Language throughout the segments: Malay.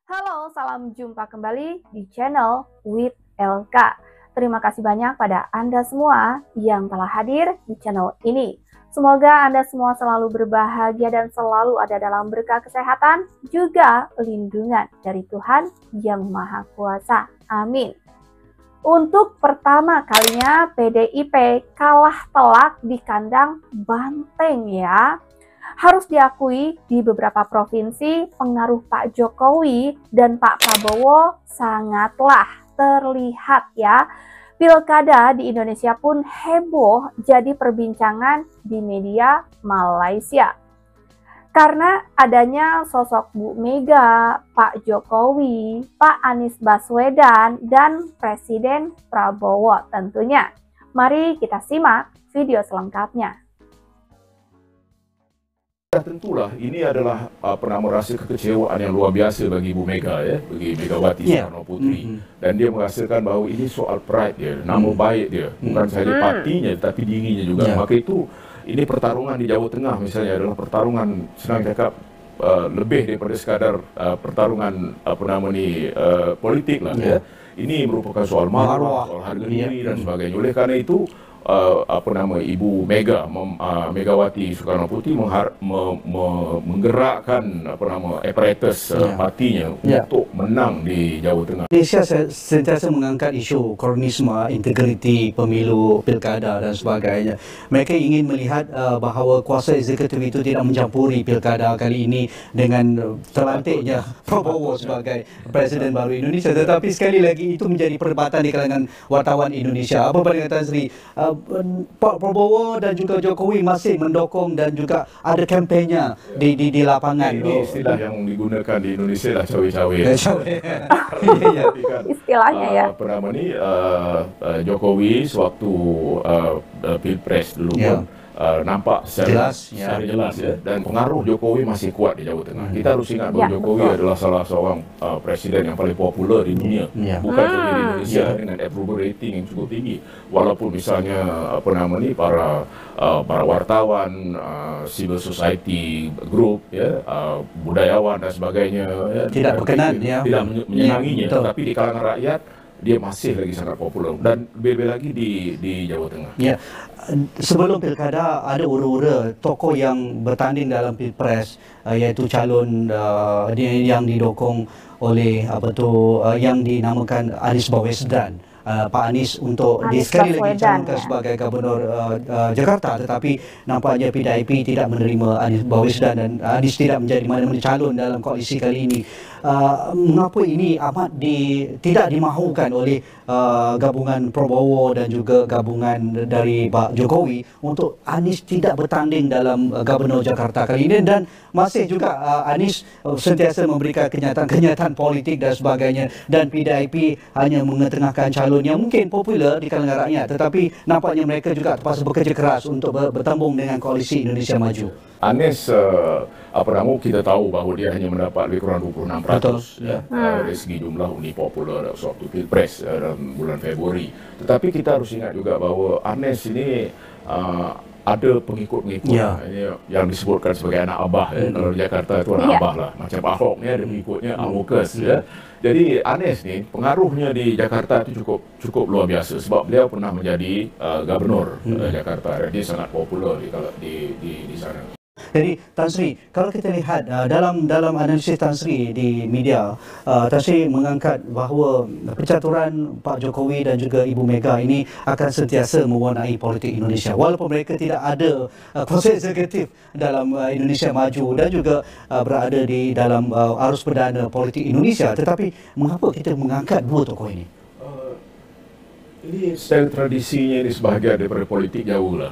Halo, salam jumpa kembali di channel with LK. Terima kasih banyak pada Anda semua yang telah hadir di channel ini. Semoga Anda semua selalu berbahagia dan selalu ada dalam berkah kesehatan, juga lindungan dari Tuhan Yang Maha Kuasa. Amin. Untuk pertama kalinya PDIP kalah telak di kandang Banteng ya. Harus diakui di beberapa provinsi pengaruh Pak Jokowi dan Pak Prabowo sangatlah terlihat ya. Pilkada di Indonesia pun heboh jadi perbincangan di media Malaysia. Karena adanya sosok Bu Mega, Pak Jokowi, Pak Anies Baswedan, dan Presiden Prabowo tentunya. Mari kita simak video selengkapnya. Tentulah ini adalah rasa kekecewaan yang luar biasa bagi Ibu Mega ya, bagi Megawati Soekarno Putri. Dan dia merasakan bahawa ini soal pride dia, nama baik dia, bukan sahaja partinya tapi dirinya juga. Maka itu ini pertarungan di Jawa Tengah misalnya adalah pertarungan senang cakap lebih daripada sekadar pertarungan politik lah ya. Ini merupakan soal marwah, soal harga diri dan sebagainya. Oleh kerana itu Ibu Megawati Soekarno Putri menggerakkan aparatus partinya untuk menang di Jawa Tengah. Malaysia sentiasa mengangkat isu kronisme, integriti pemilu, pilkada dan sebagainya. Mereka ingin melihat bahawa kuasa eksekutif itu tidak mencampuri pilkada kali ini dengan terlantiknya Prabowo sebagai Presiden baru Indonesia. Tetapi sekali lagi itu menjadi perdebatan di kalangan wartawan Indonesia. Apa pandangan Tan Sri? Pak Prabowo dan juga Jokowi masih mendukung dan juga ada kampenya di lapangan. Ini istilah yang digunakan di Indonesia lah, cawe-cawe. Istilahnya ya. Jokowi sewaktu Pilpres dulu pun nampak secara jelas ya. Dan pengaruh Jokowi masih kuat di Jawa Tengah. Kita harus ingat bahawa Jokowi adalah salah seorang presiden yang paling popular di dunia, bukan saja di Indonesia, dengan approval rating yang cukup tinggi. Walaupun misalnya para wartawan, civil society group ya, budayawan dan sebagainya tidak berkenan tidak menyenanginya, tapi di kalangan rakyat dia masih lagi sangat popular dan lebih lagi di Jawa Tengah. Ya, sebelum pilkada ada ura-ura tokoh yang bertanding dalam pilpres, iaitu calon yang didukung oleh yang dinamakan Anies Baswedan. Pak Anies untuk sekali lagi dicalonkan sebagai Gubernur Jakarta, tetapi nampaknya PDIP tidak menerima Anies Baswedan dan Anies tidak menjadi mana-mana calon dalam koalisi kali ini. Mengapa ini amat tidak dimahukan oleh gabungan Prabowo dan juga gabungan dari Pak Jokowi untuk Anies tidak bertanding dalam Gubernur Jakarta kali ini, dan masih juga Anies sentiasa memberikan kenyataan politik dan sebagainya, dan PDIP hanya mengetengahkan calon yang mungkin popular di kalangan rakyat, tetapi nampaknya mereka juga terpaksa bekerja keras untuk bertambung dengan koalisi Indonesia Maju. Anies kita tahu bahawa dia hanya mendapat lebih kurang 26% dari segi jumlah undi popular sewaktu Pilpres dalam bulan Februari. Tetapi kita harus ingat juga bahawa Anies ini ada pengikut-pengikut yang disebutkan sebagai anak abah kalau di Jakarta itu anak abah lah, macam Ahok ni ada pengikutnya Ahokers ya. Jadi Anies ni pengaruhnya di Jakarta itu cukup luar biasa sebab beliau pernah menjadi gubernur Jakarta dan dia sangat popular di sana. Jadi Tan Sri, kalau kita lihat dalam analisis Tan Sri di media, Tan Sri mengangkat bahawa percaturan Pak Jokowi dan juga Ibu Mega ini akan sentiasa mewarnai politik Indonesia. Walaupun mereka tidak ada kuasa eksekutif dalam Indonesia Maju dan juga berada di dalam arus perdana politik Indonesia, tetapi mengapa kita mengangkat dua tokoh ini? Ini style tradisinya ini sebahagian daripada politik Jawa lah.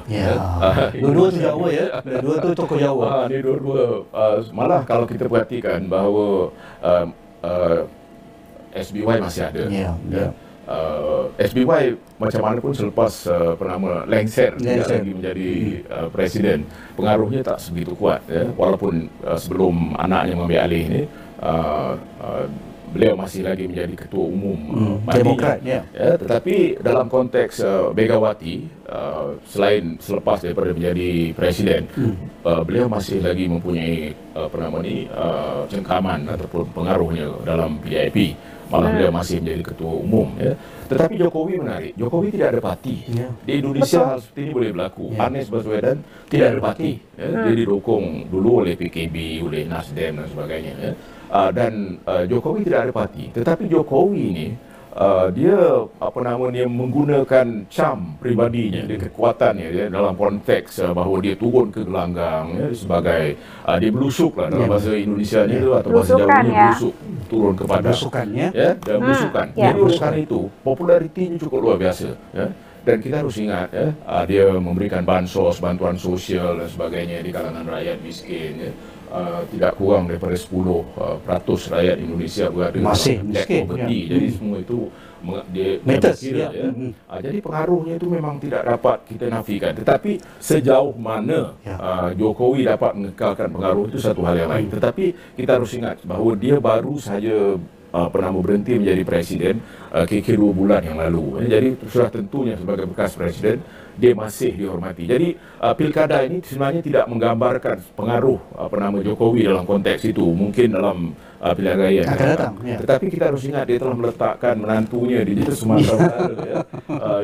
Dua-dua tu Jawa ya. Dua-dua tu tokoh Jawa. Ini dua-dua. Malah kalau kita perhatikan bahawa SBY masih ada. SBY macam mana pun selepas lengser lagi menjadi presiden, pengaruhnya tak sebegitu kuat ya. Walaupun sebelum anaknya mengambil alih ini, beliau masih lagi menjadi ketua umum Demokrat, ya. Tetapi dalam konteks Megawati, selepas daripada menjadi presiden, beliau masih lagi mempunyai cengkaman ataupun pengaruhnya dalam PDIP. Malah beliau masih menjadi ketua umum. Ya. Tetapi Jokowi menarik. Jokowi tidak ada parti. Di Indonesia hal seperti ini boleh berlaku. Anies Baswedan tidak ada parti. Dia didukung dulu oleh PKB, oleh Nasdem dan sebagainya. Ya. Dan Jokowi tidak ada parti. Tetapi Jokowi ini dia menggunakan cam pribadinya, kekuatannya ya, dalam konteks bahawa dia turun ke gelanggang ya, sebagai dia belusuk lah dalam bahasa Indonesianya itu atau bahasa Jawanya belusuk, turun kepada ya, dan belusukan. Jadi oleh karena itu popularitinya cukup luar biasa ya. Dan kita harus ingat ya, dia memberikan bansos, bantuan sosial dan sebagainya di kalangan rakyat miskin ya. Tidak kurang daripada 10% rakyat Indonesia berada masih dalam miskin. Jadi semua itu jadi pengaruhnya itu memang tidak dapat kita nafikan. Tetapi sejauh mana Jokowi dapat mengekalkan pengaruh itu satu hal yang lain. Tetapi kita harus ingat bahawa dia baru saja berhenti menjadi presiden kira-kira 2 bulan yang lalu. Jadi sudah tentunya sebagai bekas presiden dia masih dihormati. Jadi pilkada ini sebenarnya tidak menggambarkan pengaruh Jokowi dalam konteks itu. Mungkin dalam pilihan raya akan datang. Tetapi kita harus ingat dia telah meletakkan menantunya di Sumatera Utara,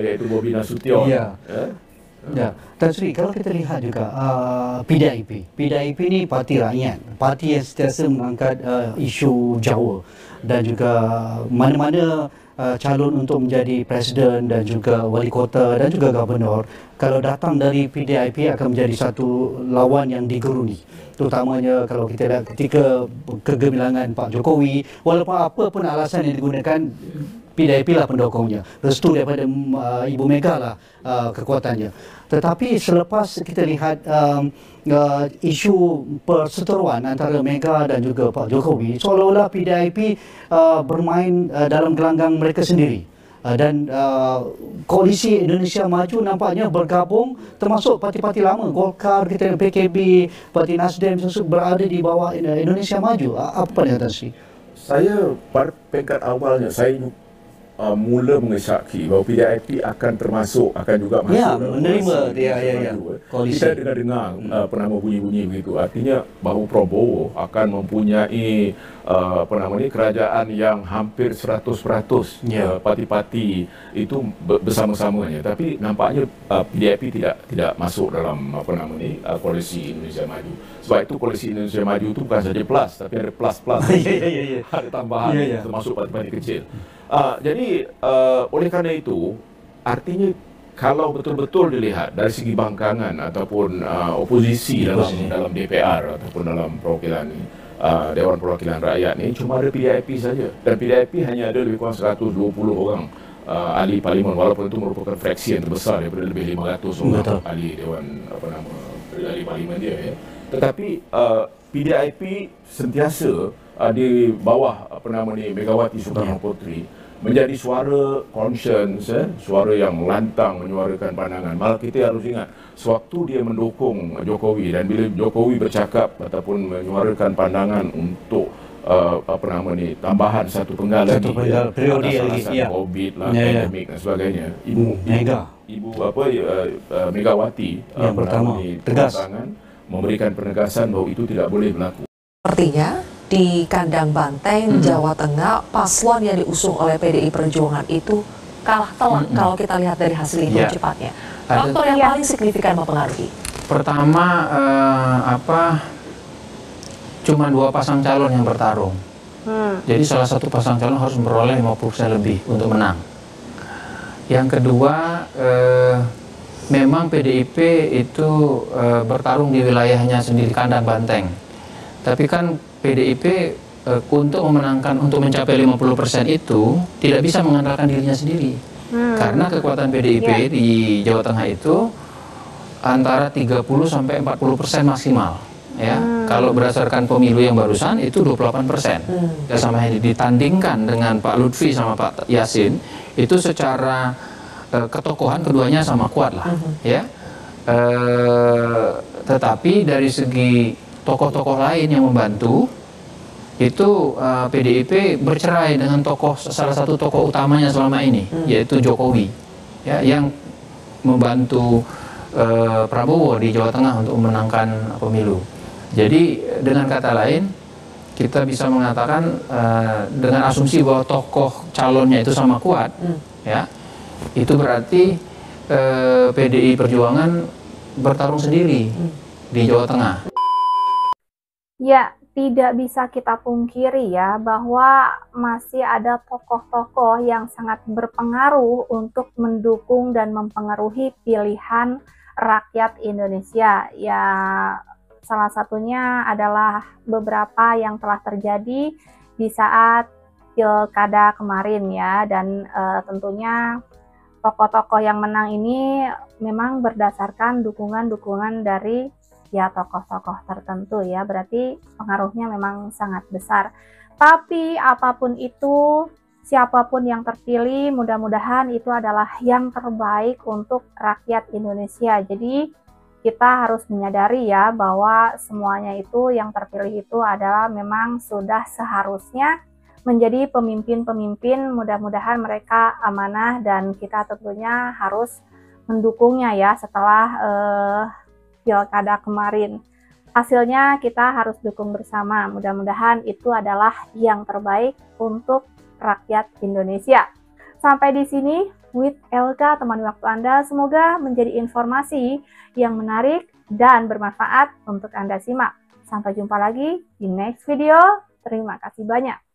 yaitu Bobi Nasution. Ya, Tan Sri, kalau kita lihat juga PDIP ni parti rakyat, parti yang sentiasa mengangkat isu Jawa dan juga mana-mana calon untuk menjadi presiden dan juga wali kota dan juga gubernur kalau datang dari PDIP akan menjadi satu lawan yang digeruni, terutamanya kalau kita lihat ketika kegemilangan Pak Jokowi, walaupun apa pun alasan yang digunakan, PDIP lah pendukungnya, restu daripada Ibu Mega lah kekuatannya. Tetapi selepas kita lihat isu perseteruan antara Mega dan juga Pak Jokowi, seolah-olah PDIP bermain dalam gelanggang mereka sendiri. Dan koalisi Indonesia Maju nampaknya bergabung, termasuk parti-parti lama, Golkar, kita PKB, Parti Nasdem berada di bawah Indonesia Maju. Apa pendapat Sri? Saya pada peringkat awalnya saya mula mengesyaki bahawa PDIP akan juga masuk menerima koalisi. Kita dengar bunyi-bunyi begitu. Artinya bahawa Prabowo akan mempunyai kerajaan yang hampir 100% parti-parti itu bersama-samanya. Tapi nampaknya PDIP tidak masuk dalam koalisi Indonesia Maju. Sebab itu koalisi Indonesia Maju itu bukan saja plus, tapi ada plus-plus. Ada tambahan termasuk parti-parti kecil. Jadi oleh karena itu artinya kalau betul-betul dilihat dari segi bangkangan ataupun oposisi dalam DPR ataupun dalam perwakilan Dewan Perwakilan Rakyat ni cuma ada PDIP saja, dan PDIP hanya ada lebih kurang 120 orang ahli parlimen, walaupun itu merupakan fraksi yang terbesar daripada lebih 500 orang ahli Dewan ahli parlimen dia ya. Tetapi PDIP sentiasa di bawah Megawati Soekarno Putri menjadi suara conscience, suara yang lantang menyuarakan pandangan. Malah kita harus ingat, sewaktu dia mendukung Jokowi dan bila Jokowi bercakap ataupun menyuarakan pandangan untuk tambahan satu penggal lagi, periode lagi, COVID lah, pandemik dan sebagainya. Megawati yang pertama tegas memberikan penegasan bahawa itu tidak boleh berlaku. Artinya di kandang Banteng, Jawa Tengah, paslon yang diusung oleh PDI Perjuangan itu kalah telak kalau kita lihat dari hasil hitung cepatnya. Faktor yang paling signifikan mempengaruhi. Pertama, cuma 2 pasang calon yang bertarung. Jadi salah satu pasang calon harus memperoleh 50% lebih untuk menang. Yang kedua, memang PDIP itu bertarung di wilayahnya sendiri, kandang Banteng. Tapi kan PDIP untuk mencapai 50% itu tidak bisa mengandalkan dirinya sendiri. Karena kekuatan PDIP di Jawa Tengah itu antara 30 sampai 40% maksimal. Ya, kalau berdasarkan pemilu yang barusan itu 28%. Ya, sama yang ditandingkan dengan Pak Lutfi sama Pak Yasin, itu secara ketokohan keduanya sama kuat lah. Ya, tetapi dari segi tokoh-tokoh lain yang membantu itu PDIP bercerai dengan salah satu tokoh utamanya selama ini, yaitu Jokowi, ya, yang membantu Prabowo di Jawa Tengah untuk memenangkan pemilu. Jadi dengan kata lain, kita bisa mengatakan dengan asumsi bahwa tokoh calonnya itu sama kuat, ya, itu berarti PDI Perjuangan bertarung sendiri di Jawa Tengah. Ya, tidak bisa kita pungkiri ya bahwa masih ada tokoh-tokoh yang sangat berpengaruh untuk mendukung dan mempengaruhi pilihan rakyat Indonesia. Ya, salah satunya adalah beberapa yang telah terjadi di saat pilkada kemarin ya, dan tentunya tokoh-tokoh yang menang ini memang berdasarkan dukungan-dukungan dari ya tokoh-tokoh tertentu ya, berarti pengaruhnya memang sangat besar. Tapi apapun itu, siapapun yang terpilih, mudah-mudahan itu adalah yang terbaik untuk rakyat Indonesia. Jadi kita harus menyadari ya bahwa semuanya itu yang terpilih itu adalah memang sudah seharusnya menjadi pemimpin-pemimpin. Mudah-mudahan mereka amanah dan kita tentunya harus mendukungnya ya setelah pilkada kemarin. Hasilnya kita harus dukung bersama. Mudah-mudahan itu adalah yang terbaik untuk rakyat Indonesia. Sampai di sini with LK teman waktu Anda, semoga menjadi informasi yang menarik dan bermanfaat untuk Anda simak. Sampai jumpa lagi di next video. Terima kasih banyak.